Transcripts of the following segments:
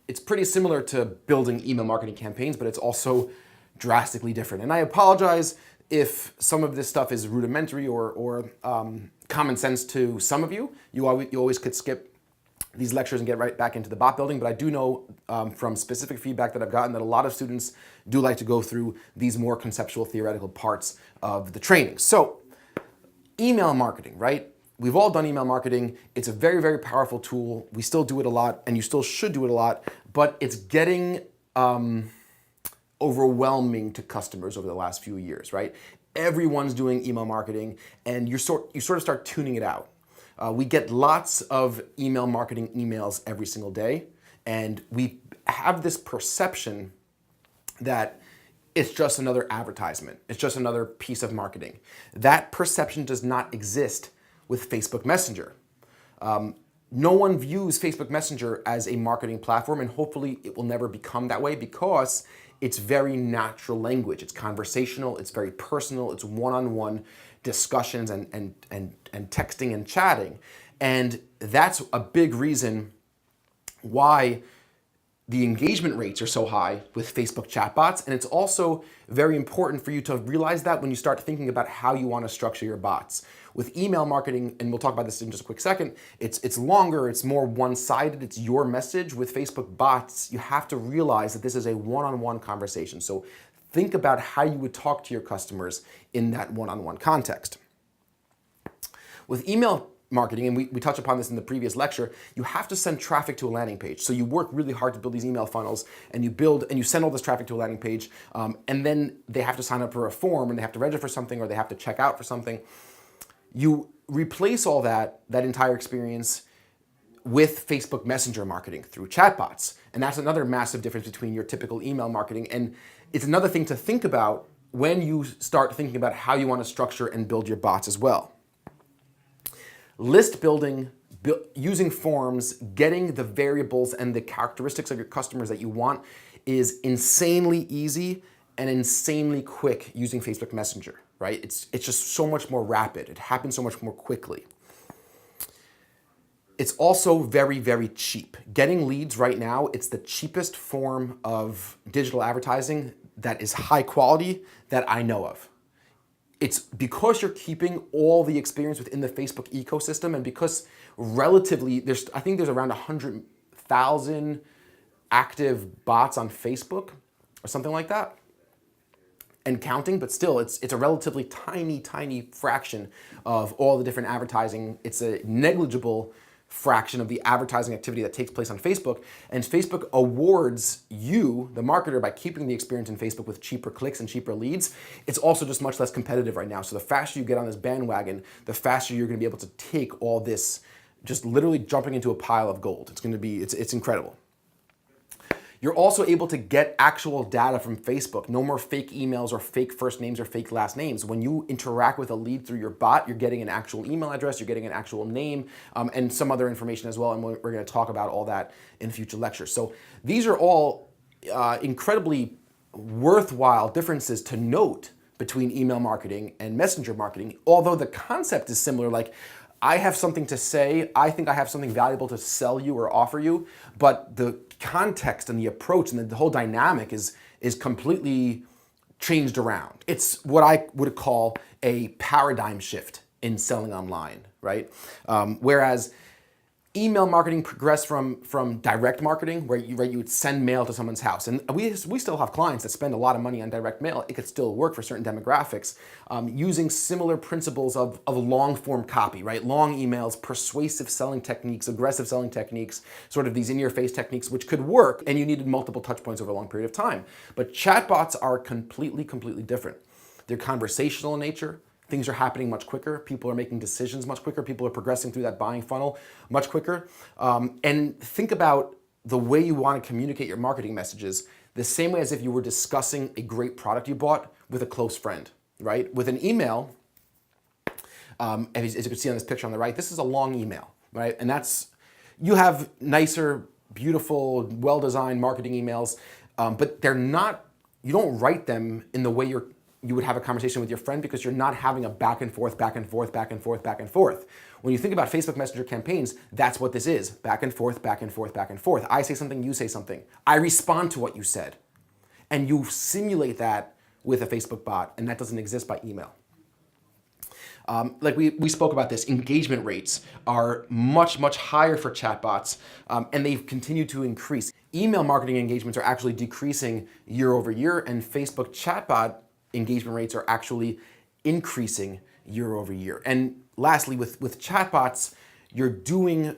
it's pretty similar to building email marketing campaigns, but it's also drastically different. And I apologize if some of this stuff is rudimentary or common sense to some of you. You always could skip these lectures and get right back into the bot building, but I do know from specific feedback that I've gotten that a lot of students do like to go through these more conceptual, theoretical parts of the training. So, email marketing, right? We've all done email marketing. It's a very, very powerful tool. We still do it a lot, and you still should do it a lot, but it's getting overwhelming to customers over the last few years, right? Everyone's doing email marketing, and you sort of start tuning it out. We get lots of email marketing emails every single day, and we have this perception that it's just another advertisement. It's just another piece of marketing. That perception does not exist with Facebook Messenger. No one views Facebook Messenger as a marketing platform, and hopefully it will never become that way because it's very natural language. It's conversational, it's very personal, it's one-on-one discussions and texting and chatting. And that's a big reason why the engagement rates are so high with Facebook chatbots. And it's also very important for you to realize that when you start thinking about how you want to structure your bots. With email marketing, and we'll talk about this in just a quick second, it's longer, it's more one-sided, it's your message. With Facebook bots, you have to realize that this is a one-on-one conversation. So think about how you would talk to your customers in that one-on-one context. With email marketing, and we touched upon this in the previous lecture, you have to send traffic to a landing page. So you work really hard to build these email funnels, and you send all this traffic to a landing page, and then they have to sign up for a form, and they have to register for something, or they have to check out for something. You replace all that entire experience with Facebook Messenger marketing through chatbots. And that's another massive difference between your typical email marketing. And it's another thing to think about when you start thinking about how you want to structure and build your bots as well. List building, using forms, getting the variables and the characteristics of your customers that you want is insanely easy and insanely quick using Facebook Messenger, right? It's just so much more rapid. It happens so much more quickly. It's also very, very cheap. Getting leads right now, it's the cheapest form of digital advertising that is high quality that I know of. It's because you're keeping all the experience within the Facebook ecosystem, and because relatively, I think there's around 100,000 active bots on Facebook or something like that, and counting, but still it's a relatively tiny fraction of all the different advertising. It's a negligible fraction of the advertising activity that takes place on Facebook, and Facebook awards you, the marketer, by keeping the experience in Facebook with cheaper clicks and cheaper leads. It's also just much less competitive right now. So the faster you get on this bandwagon, the faster you're going to be able to take all this, just literally jumping into a pile of gold. It's incredible. You're also able to get actual data from Facebook. No more fake emails or fake first names or fake last names. When you interact with a lead through your bot, you're getting an actual email address, you're getting an actual name, and some other information as well. And we're going to talk about all that in future lectures. So these are all incredibly worthwhile differences to note between email marketing and messenger marketing, although the concept is similar. Like, I have something to say, I think I have something valuable to sell you or offer you, but the context and the approach and the whole dynamic is completely changed around. It's what I would call a paradigm shift in selling online, right? Whereas email marketing progressed from direct marketing, where you would send mail to someone's house. And we still have clients that spend a lot of money on direct mail. It could still work for certain demographics, using similar principles of long form copy, right? Long emails, persuasive selling techniques, aggressive selling techniques, sort of these in-your-face techniques, which could work, and you needed multiple touch points over a long period of time. But chatbots are completely different. They're conversational in nature. Things are happening much quicker. People are making decisions much quicker. People are progressing through that buying funnel much quicker. And think about the way you want to communicate your marketing messages the same way as if you were discussing a great product you bought with a close friend, right? With an email, as you can see on this picture on the right, this is a long email, right? And you have nicer, beautiful, well-designed marketing emails, but you don't write them in the way you're you would have a conversation with your friend because you're not having a back and forth, back and forth, back and forth, back and forth. When you think about Facebook Messenger campaigns, that's what this is. Back and forth, back and forth, back and forth. I say something, you say something. I respond to what you said. And you simulate that with a Facebook bot, and that doesn't exist by email. Like we spoke about this, engagement rates are much, much higher for chatbots, and they've continued to increase. Email marketing engagements are actually decreasing year over year, and Facebook chatbot engagement rates are actually increasing year over year. And lastly, with chatbots, you're doing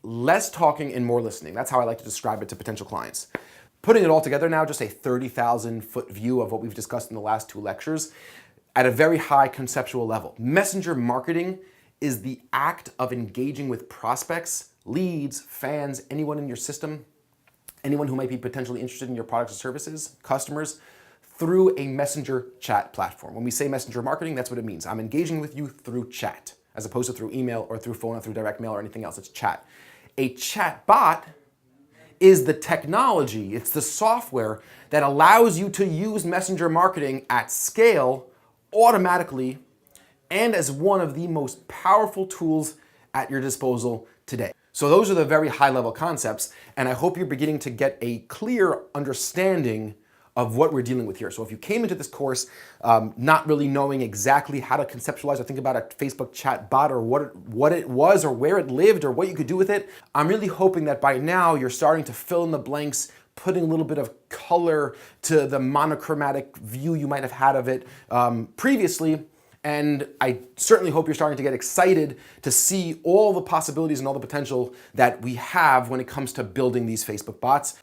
less talking and more listening. That's how I like to describe it to potential clients. Putting it all together now, just a 30,000-foot view of what we've discussed in the last 2 lectures, at a very high conceptual level. Messenger marketing is the act of engaging with prospects, leads, fans, anyone in your system, anyone who might be potentially interested in your products or services, customers, through a messenger chat platform. When we say messenger marketing, that's what it means. I'm engaging with you through chat, as opposed to through email or through phone or through direct mail or anything else. It's chat. A chat bot is the technology, it's the software that allows you to use messenger marketing at scale automatically and as one of the most powerful tools at your disposal today. So those are the very high level concepts, and I hope you're beginning to get a clear understanding of what we're dealing with here. So if you came into this course not really knowing exactly how to conceptualize or think about a Facebook chat bot or what it was or where it lived or what you could do with it, I'm really hoping that by now you're starting to fill in the blanks, putting a little bit of color to the monochromatic view you might have had of it previously. And I certainly hope you're starting to get excited to see all the possibilities and all the potential that we have when it comes to building these Facebook bots.